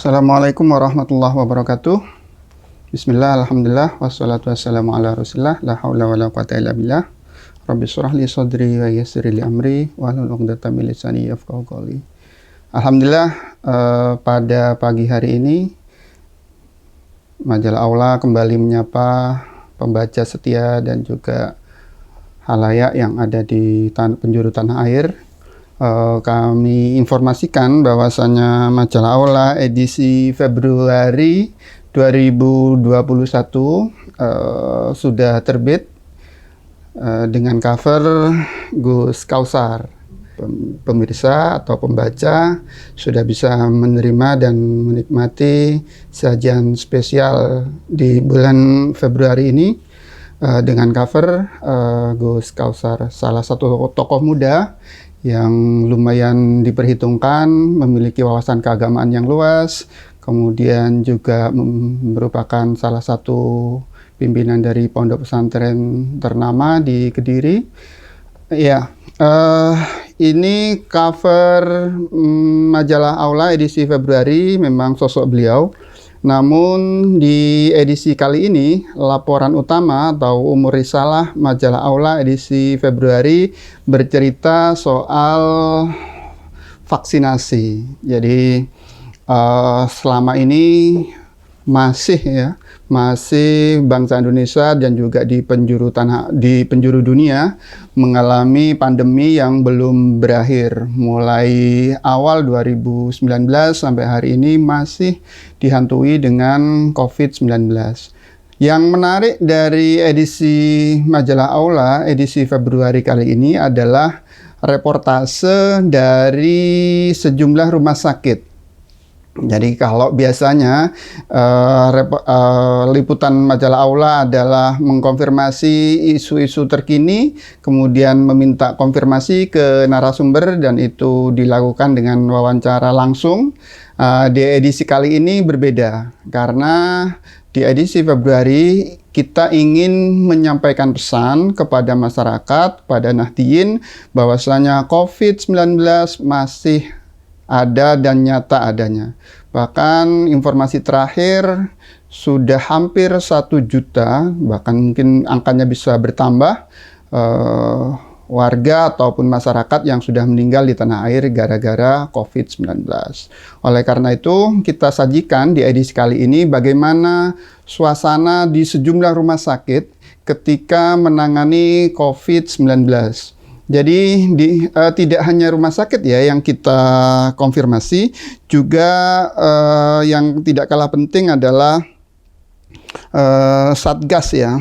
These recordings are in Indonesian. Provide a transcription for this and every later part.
Assalamualaikum warahmatullahi wabarakatuh. Bismillah, alhamdulillah, wassalatu wassalamu ala rasulillah, la hawla wa la quwata illa billah. Rabbi syrah li sadri wa yassir li amri wahlul 'uqdatam min lisani yafqahu qawli. Alhamdulillah, pada pagi hari ini Majalah Aula kembali menyapa pembaca setia dan juga halayak yang ada di penjuru tanah air. Kami informasikan bahwasanya Majalah Aula edisi Februari 2021 sudah terbit dengan cover Gus Kausar. Pemirsa atau pembaca sudah bisa menerima dan menikmati sajian spesial di bulan Februari ini dengan cover Gus Kausar, salah satu tokoh muda yang lumayan diperhitungkan, memiliki wawasan keagamaan yang luas, kemudian juga merupakan salah satu pimpinan dari pondok pesantren ternama di Kediri. Ya, ini cover Majalah Aula edisi Februari memang sosok beliau. Namun di edisi kali ini, laporan utama atau umur risalah Majalah Aula edisi Februari bercerita soal vaksinasi. Jadi selama ini masih bangsa Indonesia dan juga di penjuru dunia mengalami pandemi yang belum berakhir. Mulai awal 2019 sampai hari ini masih dihantui dengan COVID-19. Yang menarik dari edisi Majalah Aula edisi Februari kali ini adalah reportase dari sejumlah rumah sakit. Jadi kalau biasanya liputan Majalah Aula adalah mengkonfirmasi isu-isu terkini, kemudian meminta konfirmasi ke narasumber dan itu dilakukan dengan wawancara langsung. Di edisi kali ini berbeda karena di edisi Februari kita ingin menyampaikan pesan kepada masyarakat, pada Nahdien, bahwasanya COVID-19 masih ada dan nyata adanya. Bahkan informasi terakhir sudah hampir 1 juta, bahkan mungkin angkanya bisa bertambah, warga ataupun masyarakat yang sudah meninggal di tanah air gara-gara COVID-19. Oleh karena itu, kita sajikan di edisi kali ini bagaimana suasana di sejumlah rumah sakit ketika menangani COVID-19. Jadi tidak hanya rumah sakit ya yang kita konfirmasi, juga yang tidak kalah penting adalah Satgas ya,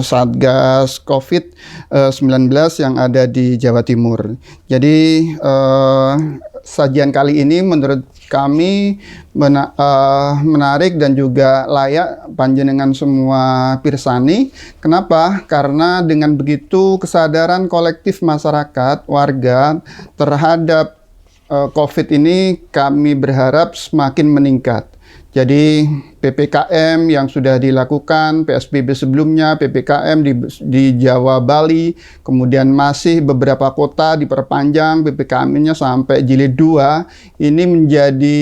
Satgas COVID-19 yang ada di Jawa Timur. Jadi sajian kali ini menurut kami menarik dan juga layak panjenengan semua pirsani. Kenapa? Karena dengan begitu kesadaran kolektif masyarakat, warga terhadap COVID ini kami berharap semakin meningkat. Jadi PPKM yang sudah dilakukan, PSBB sebelumnya, PPKM di Jawa, Bali, kemudian masih beberapa kota diperpanjang PPKM-nya sampai jilid 2, ini menjadi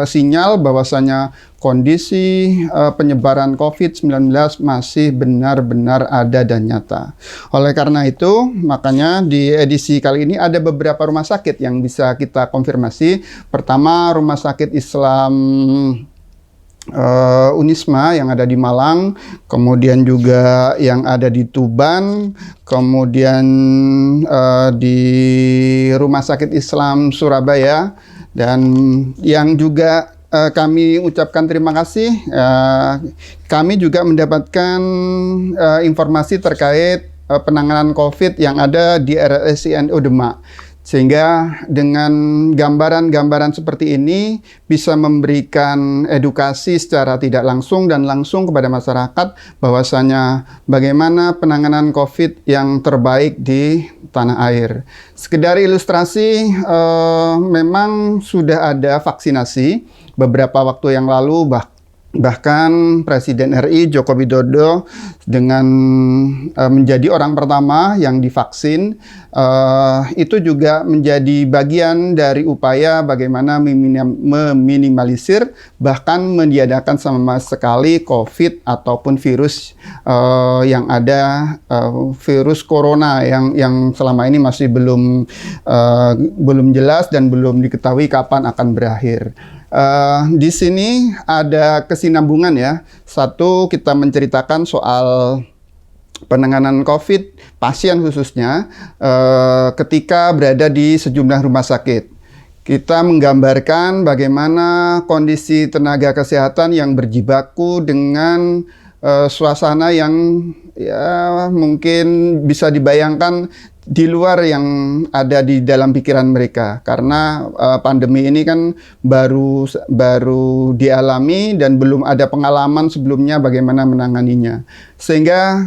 sinyal bahwasanya kondisi penyebaran COVID-19 masih benar-benar ada dan nyata. Oleh karena itu, makanya di edisi kali ini ada beberapa rumah sakit yang bisa kita konfirmasi. Pertama, Rumah Sakit Islam Unisma yang ada di Malang, kemudian juga yang ada di Tuban, kemudian di Rumah Sakit Islam Surabaya, dan yang juga kami ucapkan terima kasih. Kami juga mendapatkan informasi terkait penanganan COVID yang ada di RSCNU Demak. Sehingga dengan gambaran-gambaran seperti ini bisa memberikan edukasi secara tidak langsung dan langsung kepada masyarakat bahwasanya bagaimana penanganan COVID yang terbaik di tanah air. Sekedar ilustrasi, memang sudah ada vaksinasi beberapa waktu yang lalu, Bahkan Presiden RI Joko Widodo dengan menjadi orang pertama yang divaksin, itu juga menjadi bagian dari upaya bagaimana meminimalisir bahkan meniadakan sama sekali COVID ataupun virus yang ada, virus corona yang selama ini masih belum jelas dan belum diketahui kapan akan berakhir. Di sini ada kesinambungan ya. Satu, kita menceritakan soal penanganan COVID pasien khususnya ketika berada di sejumlah rumah sakit. Kita menggambarkan bagaimana kondisi tenaga kesehatan yang berjibaku dengan suasana yang ya mungkin bisa dibayangkan di luar yang ada di dalam pikiran mereka, karena pandemi ini kan baru dialami dan belum ada pengalaman sebelumnya bagaimana menanganinya. Sehingga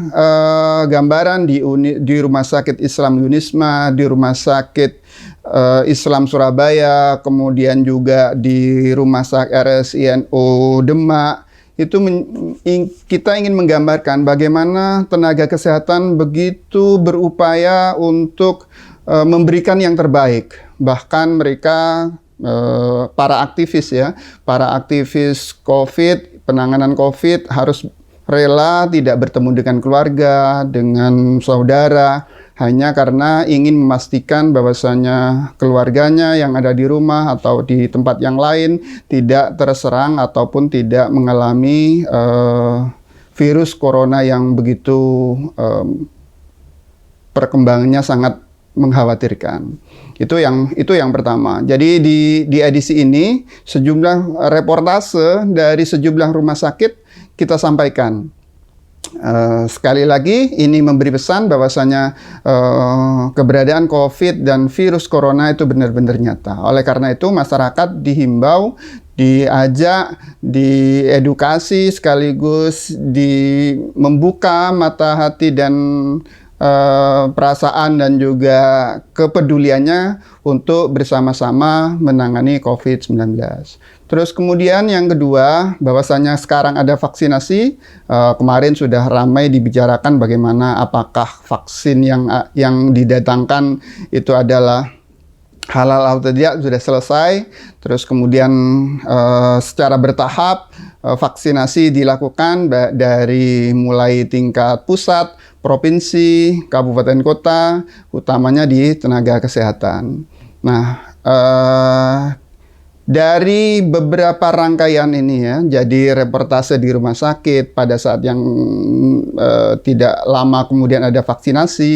gambaran di Rumah Sakit Islam Yunisma, di Rumah Sakit Islam Surabaya, kemudian juga di Rumah Sakit RSINO Demak, itu kita ingin menggambarkan bagaimana tenaga kesehatan begitu berupaya untuk memberikan yang terbaik. Bahkan mereka para aktivis ya, para aktivis COVID, penanganan COVID harus rela tidak bertemu dengan keluarga, dengan saudara, hanya karena ingin memastikan bahwasanya keluarganya yang ada di rumah atau di tempat yang lain tidak terserang ataupun tidak mengalami virus corona yang begitu perkembangannya sangat mengkhawatirkan. Itu yang pertama. Jadi di edisi ini sejumlah reportase dari sejumlah rumah sakit kita sampaikan. Sekali lagi ini memberi pesan bahwasanya keberadaan COVID dan virus corona itu benar-benar nyata. Oleh karena itu masyarakat dihimbau, diajak, diedukasi sekaligus membuka mata hati dan perasaan dan juga kepeduliannya untuk bersama-sama menangani COVID-19. Terus kemudian yang kedua, bahwasanya sekarang ada vaksinasi. Kemarin sudah ramai dibicarakan bagaimana apakah vaksin yang didatangkan itu adalah halal atau tidak, sudah selesai. Terus kemudian secara bertahap vaksinasi dilakukan dari mulai tingkat pusat, provinsi, kabupaten kota, utamanya di tenaga kesehatan. Nah, dari beberapa rangkaian ini ya, jadi reportase di rumah sakit pada saat yang tidak lama kemudian ada vaksinasi,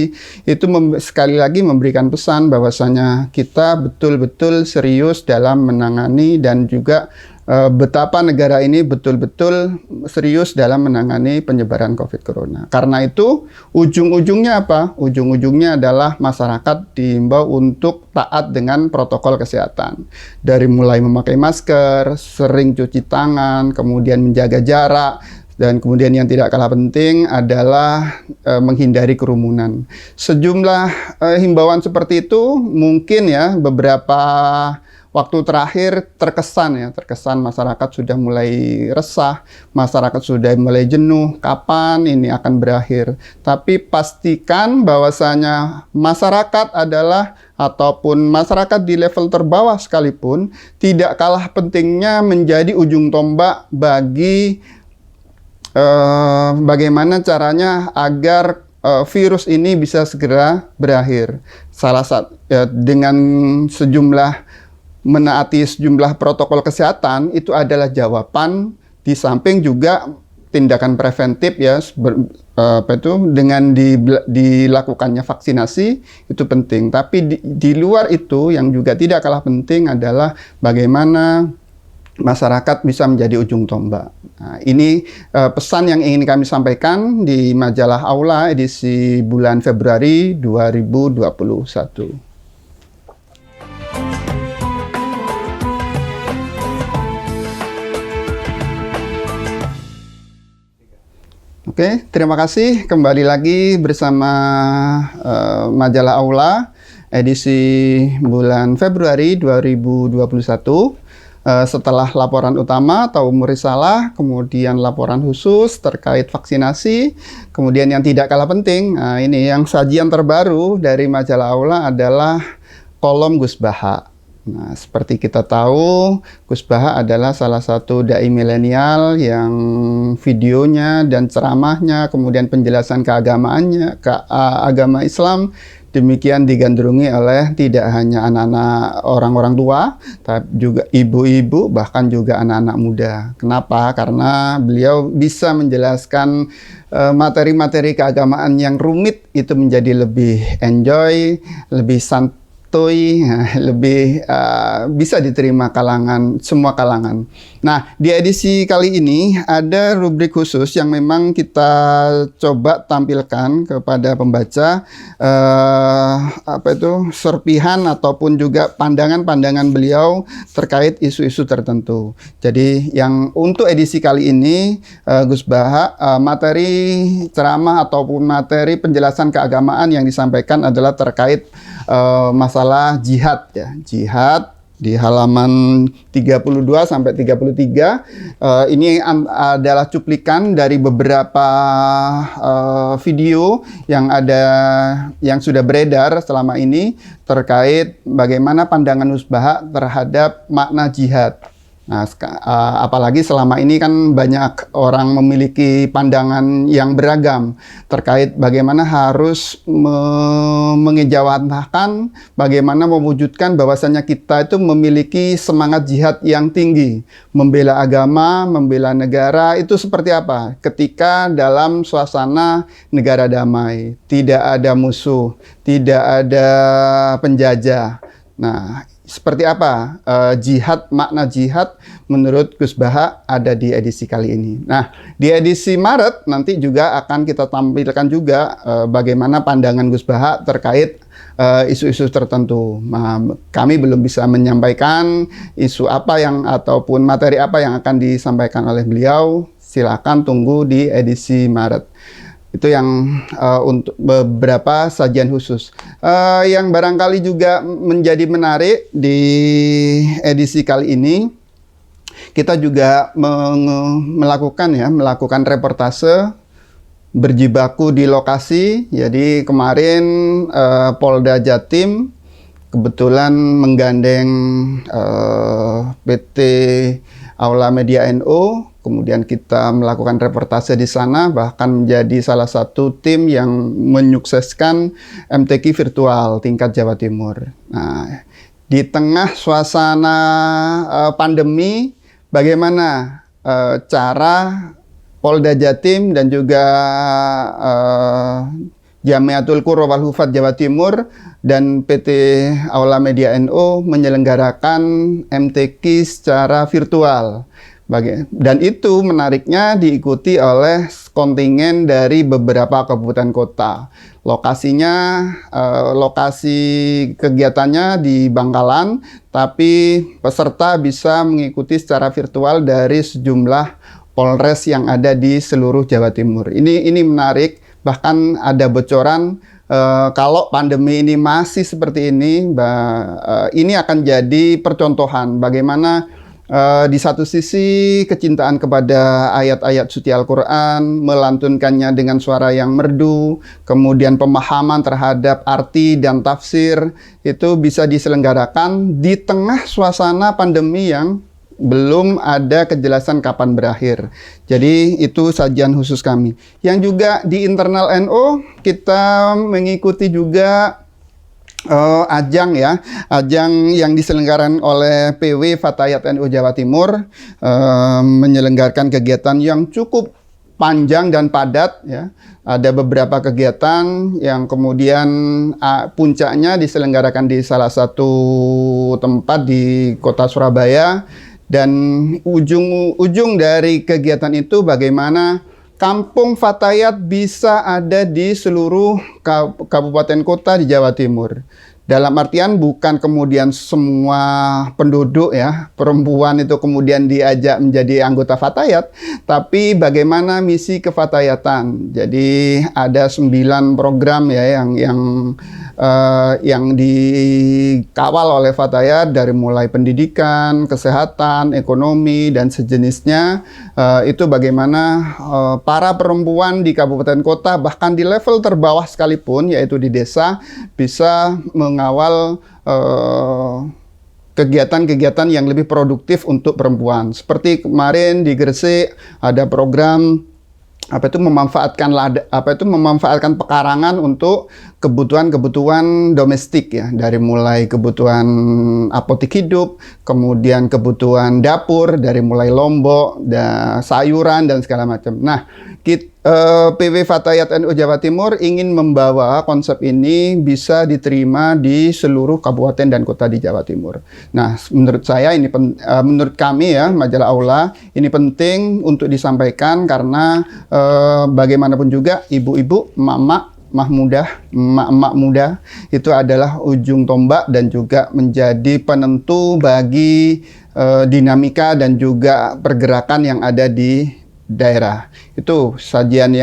itu sekali lagi memberikan pesan bahwasanya kita betul-betul serius dalam menangani dan juga betapa negara ini betul-betul serius dalam menangani penyebaran COVID Corona. Karena itu, ujung-ujungnya apa? Ujung-ujungnya adalah masyarakat diimbau untuk taat dengan protokol kesehatan. Dari mulai memakai masker, sering cuci tangan, kemudian menjaga jarak, dan kemudian yang tidak kalah penting adalah menghindari kerumunan. Sejumlah himbauan seperti itu mungkin ya beberapa waktu terakhir terkesan masyarakat sudah mulai resah, masyarakat sudah mulai jenuh, kapan ini akan berakhir. Tapi pastikan bahwasanya masyarakat adalah ataupun masyarakat di level terbawah sekalipun tidak kalah pentingnya menjadi ujung tombak bagi bagaimana caranya agar virus ini bisa segera berakhir. Salah satu dengan menaati sejumlah protokol kesehatan itu adalah jawaban, di samping juga tindakan preventif ya, dengan dilakukannya vaksinasi itu penting. Tapi di luar itu yang juga tidak kalah penting adalah bagaimana masyarakat bisa menjadi ujung tombak. Nah, ini pesan yang ingin kami sampaikan di majalah Aula edisi bulan Februari 2021. Oke, terima kasih. Kembali lagi bersama majalah Aula edisi bulan Februari 2021. setelah laporan utama atau umur risalah, kemudian laporan khusus terkait vaksinasi, kemudian yang tidak kalah penting, nah ini yang sajian terbaru dari majalah Aula adalah kolom Gus Baha. Nah, seperti kita tahu, Gus Baha adalah salah satu dai milenial yang videonya dan ceramahnya, kemudian penjelasan keagamaannya, agama Islam, demikian digandrungi oleh tidak hanya anak-anak orang-orang tua, tapi juga ibu-ibu, bahkan juga anak-anak muda. Kenapa? Karena beliau bisa menjelaskan materi-materi keagamaan yang rumit itu menjadi lebih enjoy, lebih santai, lebih bisa diterima semua kalangan. Nah, di edisi kali ini ada rubrik khusus yang memang kita coba tampilkan kepada pembaca, serpihan ataupun juga pandangan-pandangan beliau terkait isu-isu tertentu. Jadi yang untuk edisi kali ini Gus Baha, materi ceramah ataupun materi penjelasan keagamaan yang disampaikan adalah terkait masalah jihad ya. Jihad di halaman 32 sampai 33. Ini adalah cuplikan dari beberapa video yang sudah beredar selama ini terkait bagaimana pandangan Gus Baha terhadap makna jihad. Nah, apalagi selama ini kan banyak orang memiliki pandangan yang beragam terkait bagaimana harus mengejawantahkan, bagaimana mewujudkan bahwasannya kita itu memiliki semangat jihad yang tinggi, membela agama, membela negara. Itu seperti apa? Ketika dalam suasana negara damai, tidak ada musuh, tidak ada penjajah. Nah, seperti apa makna jihad menurut Gus Baha ada di edisi kali ini. Nah, di edisi Maret nanti juga akan kita tampilkan juga bagaimana pandangan Gus Baha terkait isu-isu tertentu. Nah, kami belum bisa menyampaikan isu apa ataupun materi apa yang akan disampaikan oleh beliau. Silakan tunggu di edisi Maret. Itu yang untuk beberapa sajian khusus. Yang barangkali juga menjadi menarik di edisi kali ini, kita juga melakukan reportase berjibaku di lokasi. Jadi kemarin Polda Jatim kebetulan menggandeng PT Aula Media NU. Kemudian kita melakukan reportase di sana, bahkan menjadi salah satu tim yang menyukseskan MTQ virtual tingkat Jawa Timur. Nah, di tengah suasana pandemi, bagaimana cara Polda Jatim dan juga Jamiatul Qurra wal Hufadz Jawa Timur dan PT Aula Media NU menyelenggarakan MTQ secara virtual. Dan itu menariknya diikuti oleh kontingen dari beberapa kabupaten kota. Lokasi kegiatannya di Bangkalan, tapi peserta bisa mengikuti secara virtual dari sejumlah polres yang ada di seluruh Jawa Timur. Ini menarik, bahkan ada bocoran kalau pandemi ini masih seperti ini akan jadi percontohan bagaimana di satu sisi kecintaan kepada ayat-ayat suci Al-Quran, melantunkannya dengan suara yang merdu, kemudian pemahaman terhadap arti dan tafsir, itu bisa diselenggarakan di tengah suasana pandemi yang belum ada kejelasan kapan berakhir. Jadi itu sajian khusus kami. Yang juga di internal NU, kita mengikuti juga ajang yang diselenggarakan oleh PW Fatayat NU Jawa Timur, menyelenggarakan kegiatan yang cukup panjang dan padat ya. Ada beberapa kegiatan yang kemudian puncaknya diselenggarakan di salah satu tempat di kota Surabaya, dan ujung dari kegiatan itu bagaimana Kampung Fatayat bisa ada di seluruh kabupaten kota di Jawa Timur. Dalam artian bukan kemudian semua penduduk ya, perempuan itu kemudian diajak menjadi anggota Fatayat, tapi bagaimana misi kefatayatan. Jadi ada 9 program ya yang dikawal oleh Fatayat, dari mulai pendidikan, kesehatan, ekonomi, dan sejenisnya. Itu bagaimana para perempuan di kabupaten kota, bahkan di level terbawah sekalipun, yaitu di desa, bisa mengawal kegiatan-kegiatan yang lebih produktif untuk perempuan. Seperti kemarin di Gresik ada program memanfaatkan pekarangan untuk kebutuhan-kebutuhan domestik ya, dari mulai kebutuhan apotik hidup, kemudian kebutuhan dapur, dari mulai lombok, sayuran dan segala macam. Nah, PW Fatayat NU Jawa Timur ingin membawa konsep ini bisa diterima di seluruh kabupaten dan kota di Jawa Timur. Nah, menurut saya menurut kami ya, Majalah Aula, ini penting untuk disampaikan karena bagaimanapun juga ibu-ibu, emak-emak muda itu adalah ujung tombak dan juga menjadi penentu bagi dinamika dan juga pergerakan yang ada di daerah. Itu sajian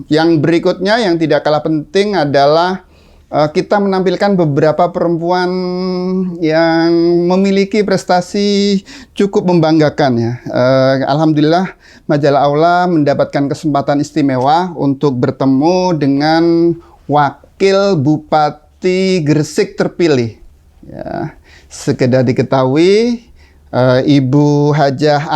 yang berikutnya yang tidak kalah penting adalah kita menampilkan beberapa perempuan yang memiliki prestasi cukup membanggakan ya. Alhamdulillah Majalah Aula mendapatkan kesempatan istimewa untuk bertemu dengan Wakil Bupati Gresik terpilih. Ya, sekedar diketahui, Ibu Hajah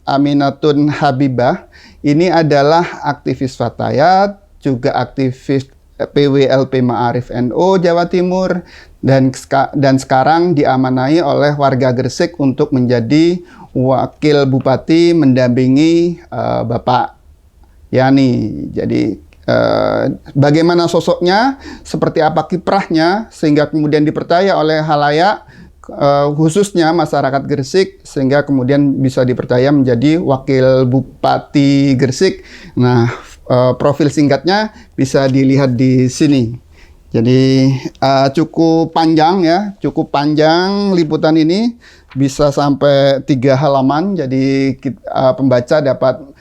Aminatun Habibah ini adalah aktivis Fatayat, juga aktivis PWLP Ma'arif NU Jawa Timur, dan sekarang diamanai oleh warga Gresik untuk menjadi wakil bupati mendampingi Bapak Yani. Jadi bagaimana sosoknya, seperti apa kiprahnya, sehingga kemudian dipercaya oleh halayak, khususnya masyarakat Gresik, sehingga kemudian bisa dipercaya menjadi wakil bupati Gresik. Nah, profil singkatnya bisa dilihat di sini. Jadi cukup panjang ya, cukup panjang liputan ini, bisa sampai 3 halaman. Jadi pembaca dapat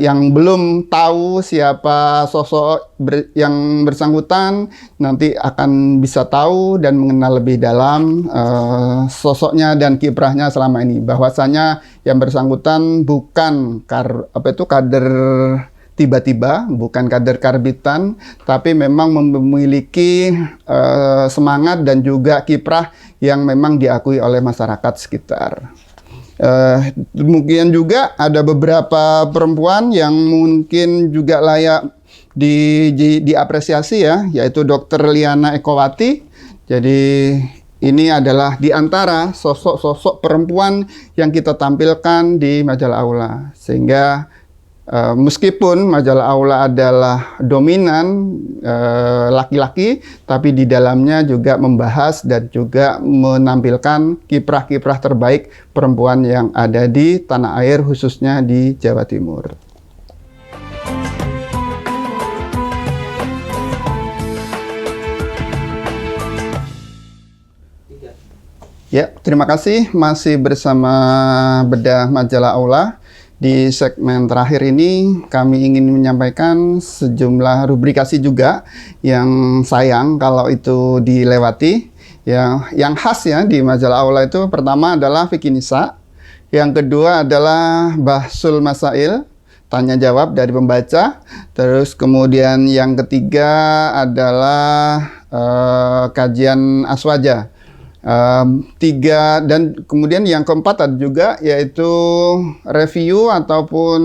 yang belum tahu siapa sosok yang bersangkutan nanti akan bisa tahu dan mengenal lebih dalam sosoknya dan kiprahnya selama ini. Bahwasanya yang bersangkutan bukan kader tiba-tiba, bukan kader karbitan, tapi memang memiliki semangat dan juga kiprah yang memang diakui oleh masyarakat sekitar. Demikian juga ada beberapa perempuan yang mungkin juga layak diapresiasi ya, yaitu Dr. Liana Ekowati. Jadi ini adalah di antara sosok-sosok perempuan yang kita tampilkan di Majalah Aula, sehingga meskipun Majalah Aula adalah dominan laki-laki, tapi di dalamnya juga membahas dan juga menampilkan kiprah-kiprah terbaik perempuan yang ada di tanah air, khususnya di Jawa Timur. Ya, terima kasih masih bersama Bedah Majalah Aula. Di segmen terakhir ini kami ingin menyampaikan sejumlah rubrikasi juga yang sayang kalau itu dilewati. Yang khas ya di Majalah Aula itu pertama adalah Fikih Nisa, yang kedua adalah Bahsul Masail, tanya jawab dari pembaca, terus kemudian yang ketiga adalah kajian aswaja. 3, dan kemudian yang keempat ada juga yaitu review ataupun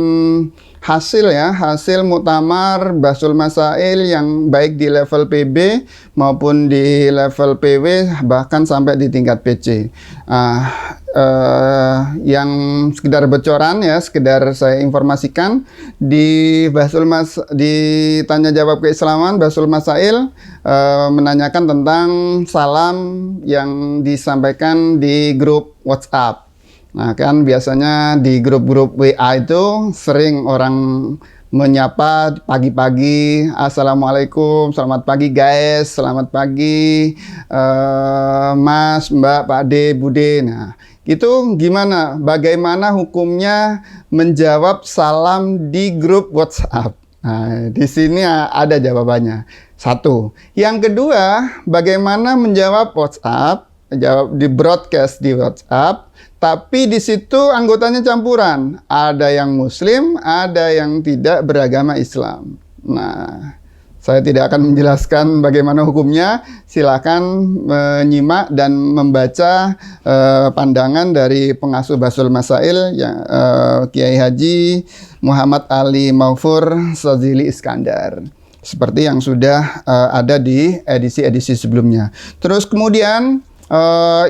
hasil muktamar Bahsul Masail yang baik di level PB maupun di level PW, bahkan sampai di tingkat PC. Yang sekedar bocoran ya, sekedar saya informasikan, di tanya jawab keislaman Bahsul Masail menanyakan tentang salam yang disampaikan di grup WhatsApp. Nah, kan biasanya di grup-grup WA itu sering orang menyapa pagi-pagi, Assalamualaikum, selamat pagi guys, selamat pagi Mas, Mbak, Pak D, Bude. Nah, itu gimana? Bagaimana hukumnya menjawab salam di grup WhatsApp? Nah, di sini ada jawabannya. Satu. Yang kedua, bagaimana menjawab WhatsApp? Jawab di broadcast di WhatsApp, tapi di situ anggotanya campuran. Ada yang Muslim, ada yang tidak beragama Islam. Nah, saya tidak akan menjelaskan bagaimana hukumnya. Silakan menyimak dan membaca pandangan dari pengasuh Basul Masail Kiai Haji Muhammad Ali Maufur Sazili Iskandar. Seperti yang sudah ada di edisi-edisi sebelumnya. Terus kemudian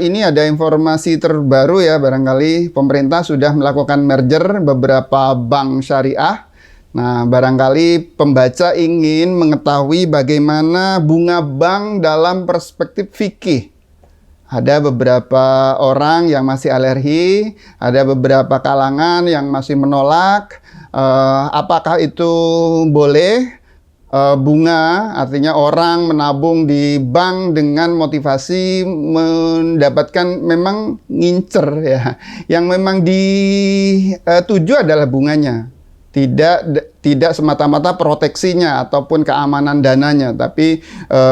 ini ada informasi terbaru ya, barangkali pemerintah sudah melakukan merger beberapa bank syariah. Nah, barangkali pembaca ingin mengetahui bagaimana bunga bank dalam perspektif fikih. Ada beberapa orang yang masih alergi, ada beberapa kalangan yang masih menolak. Apakah itu boleh? Bunga artinya orang menabung di bank dengan motivasi mendapatkan memang ngincer ya, yang memang dituju adalah bunganya, tidak semata-mata proteksinya ataupun keamanan dananya, tapi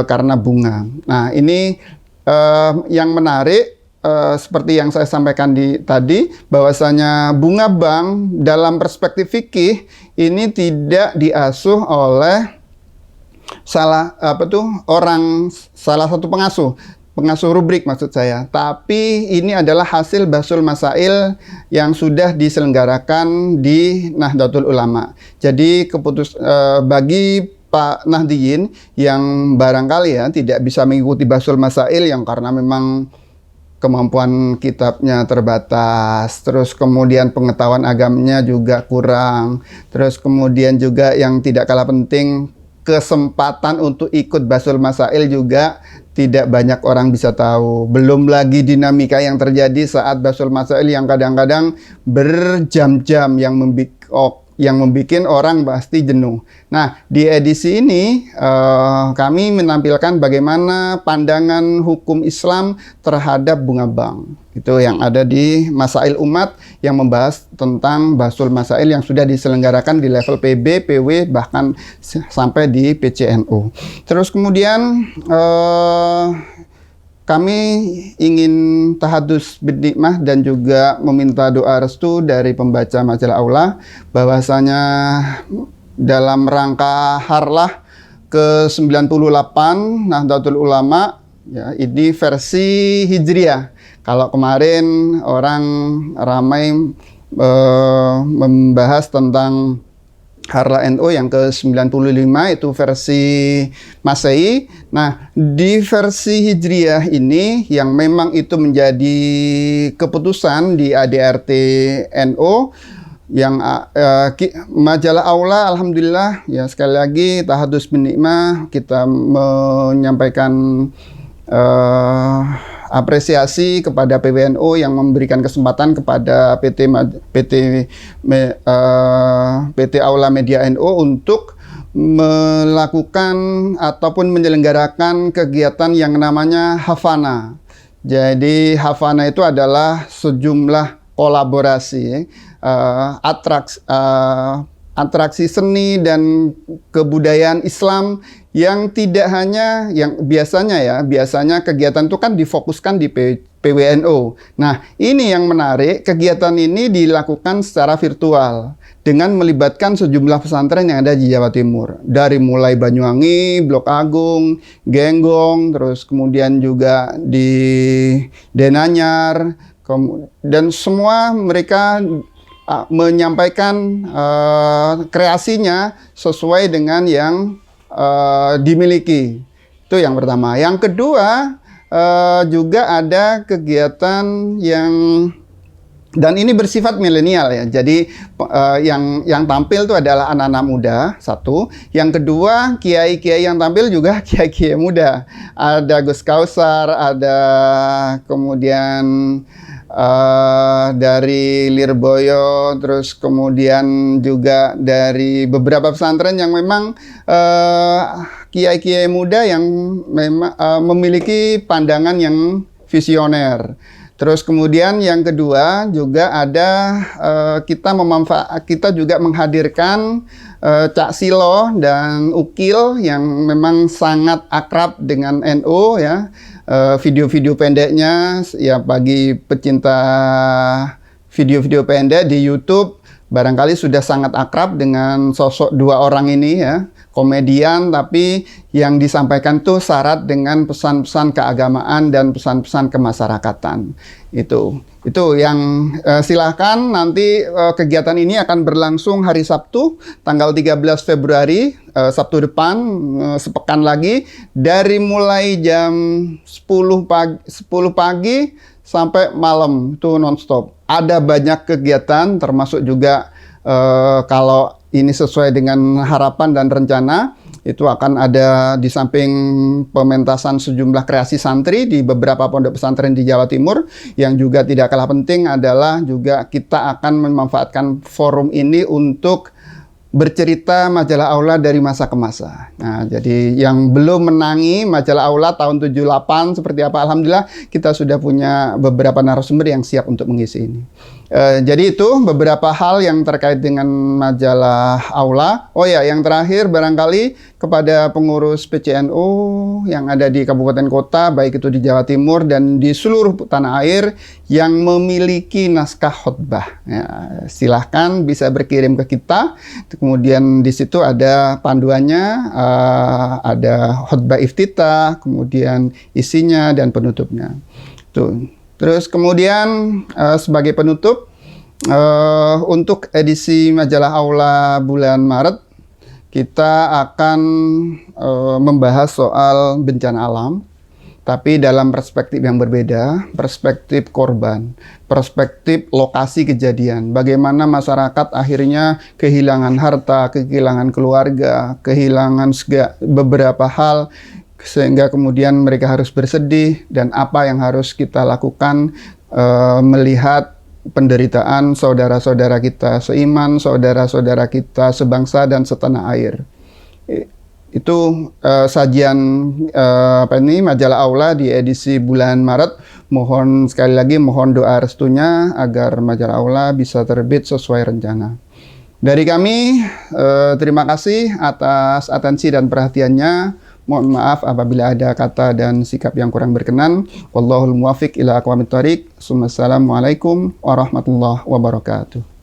karena bunga. Nah, ini yang menarik, seperti yang saya sampaikan tadi, bahwasanya bunga bank dalam perspektif fikih ini tidak diasuh oleh salah satu pengasuh rubrik maksud saya, tapi ini adalah hasil Basul Masail yang sudah diselenggarakan di Nahdlatul Ulama. Jadi bagi Pak Nahdiyin yang barangkali ya tidak bisa mengikuti Basul Masail yang karena memang kemampuan kitabnya terbatas, terus kemudian pengetahuan agamanya juga kurang, terus kemudian juga yang tidak kalah penting, kesempatan untuk ikut Basul Masail juga tidak banyak orang bisa tahu. Belum lagi dinamika yang terjadi saat Basul Masail yang kadang-kadang berjam-jam yang membuat orang pasti jenuh. Nah, di edisi ini kami menampilkan bagaimana pandangan hukum Islam terhadap bunga bank. Itu yang ada di Masail Umat yang membahas tentang Basul Masail yang sudah diselenggarakan di level PB, PW, bahkan sampai di PCNU. Terus kemudian kami ingin tahadus bidnikmah dan juga meminta doa restu dari pembaca majalah Aula bahwasanya dalam rangka harlah ke-98 Nahdlatul Ulama ya, ini versi Hijriah. Kalau kemarin orang ramai membahas tentang Harlah NU yang ke-95 itu versi Masehi. Nah, di versi Hijriah ini yang memang itu menjadi keputusan di ADRT NU yang majalah Aula, alhamdulillah ya, sekali lagi tahadus bin nikmah, kita menyampaikan apresiasi kepada PWNU yang memberikan kesempatan kepada PT Aula Media NU untuk melakukan ataupun menyelenggarakan kegiatan yang namanya Hafana. Jadi Hafana itu adalah sejumlah kolaborasi atraksi seni dan kebudayaan Islam yang tidak hanya yang biasanya kegiatan itu kan difokuskan di PWNU. Nah, ini yang menarik, kegiatan ini dilakukan secara virtual dengan melibatkan sejumlah pesantren yang ada di Jawa Timur. Dari mulai Banyuwangi, Blok Agung, Genggong, terus kemudian juga di Denanyar, dan semua mereka menyampaikan kreasinya sesuai dengan yang dimiliki. Itu yang pertama. Yang kedua, juga ada kegiatan yang, dan ini bersifat milenial ya. Jadi yang tampil itu adalah anak-anak muda, satu. Yang kedua, kiai-kiai yang tampil juga kiai-kiai muda. Ada Gus Kausar, ada kemudian dari Lirboyo, terus kemudian juga dari beberapa pesantren yang memang kiai-kiai muda yang memang memiliki pandangan yang visioner. Terus kemudian yang kedua juga ada kita juga menghadirkan Cak Silo dan Ukil yang memang sangat akrab dengan NU ya. Video-video pendeknya ya bagi pecinta video-video pendek di YouTube barangkali sudah sangat akrab dengan sosok dua orang ini ya. Komedian tapi yang disampaikan tuh syarat dengan pesan-pesan keagamaan dan pesan-pesan kemasyarakatan. Itu yang silahkan nanti kegiatan ini akan berlangsung hari Sabtu tanggal 13 Februari Sabtu depan, sepekan lagi, dari mulai jam 10 pagi sampai malam itu nonstop. Ada banyak kegiatan termasuk juga kalau ini sesuai dengan harapan dan rencana, itu akan ada di samping pementasan sejumlah kreasi santri di beberapa pondok pesantren di Jawa Timur, yang juga tidak kalah penting adalah juga kita akan memanfaatkan forum ini untuk bercerita majalah Aula dari masa ke masa. Nah, jadi yang belum menangi majalah Aula tahun 78 seperti apa, alhamdulillah kita sudah punya beberapa narasumber yang siap untuk mengisi ini. Jadi itu beberapa hal yang terkait dengan majalah Aula. Oh ya, yang terakhir barangkali kepada pengurus PCNU yang ada di kabupaten kota, baik itu di Jawa Timur dan di seluruh tanah air yang memiliki naskah khotbah. Ya, silahkan bisa berkirim ke kita. Kemudian di situ ada panduannya, ada khotbah iftitah, kemudian isinya dan penutupnya. Tuh. Terus kemudian sebagai penutup, untuk edisi majalah Aula bulan Maret, kita akan membahas soal bencana alam, tapi dalam perspektif yang berbeda, perspektif korban, perspektif lokasi kejadian. Bagaimana masyarakat akhirnya kehilangan harta, kehilangan keluarga, kehilangan beberapa hal, sehingga kemudian mereka harus bersedih, dan apa yang harus kita lakukan melihat penderitaan saudara-saudara kita seiman, saudara-saudara kita sebangsa dan setanah air. Itu sajian majalah Aula di edisi bulan Maret. Mohon sekali lagi mohon doa restunya agar majalah Aula bisa terbit sesuai rencana. Dari kami terima kasih atas atensi dan perhatiannya. Mohon maaf apabila ada kata dan sikap yang kurang berkenan. Wallahul muwaffiq ila aqwamit thoriq. Assalamualaikum warahmatullahi wabarakatuh.